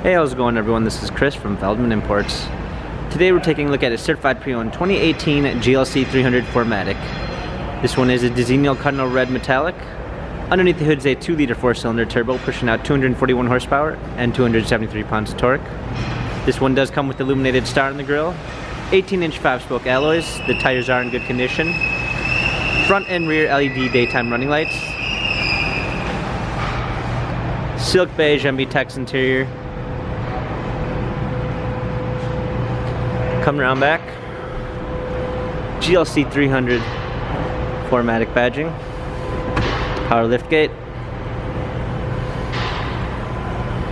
Hey, how's it going everyone? This is Chris from Feldmann Imports. Today we're taking a look at a certified pre-owned 2018 GLC 300 4MATIC. This one is a Designo Cardinal Red Metallic. Underneath the hood is a 2-liter 4-cylinder turbo pushing out 241 horsepower and 273 pounds of torque. This one does come with the illuminated star in the grille, 18-inch 5-spoke alloys. The tires are in good condition. Front and rear LED daytime running lights. Silk beige MB-Tex interior. Coming around back, GLC 300 4MATIC badging, power liftgate.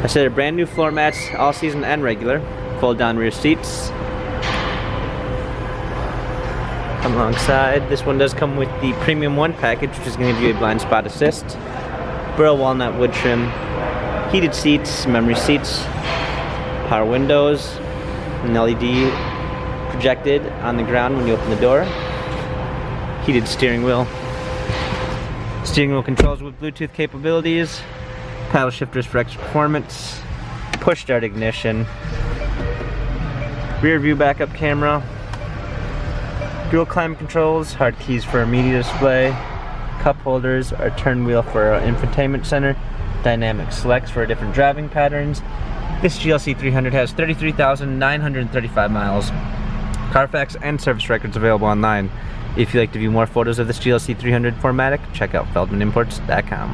I set a brand new floor mats, all season and regular. Fold down rear seats. Come alongside. This one does come with the Premium 1 package, which is going to give you a blind spot assist, burl walnut wood trim, heated seats, memory seats, power windows, an LED projected on the ground when you open the door, heated steering wheel controls with Bluetooth capabilities, paddle shifters for extra performance, push start ignition, rear view backup camera, dual climate controls, hard keys for a media display, cup holders, our turn wheel for our infotainment center, dynamic selects for different driving patterns. This GLC 300 has 33,935 miles. Carfax and service records available online. If you'd like to view more photos of this GLC 300 4MATIC, check out feldmanimports.com.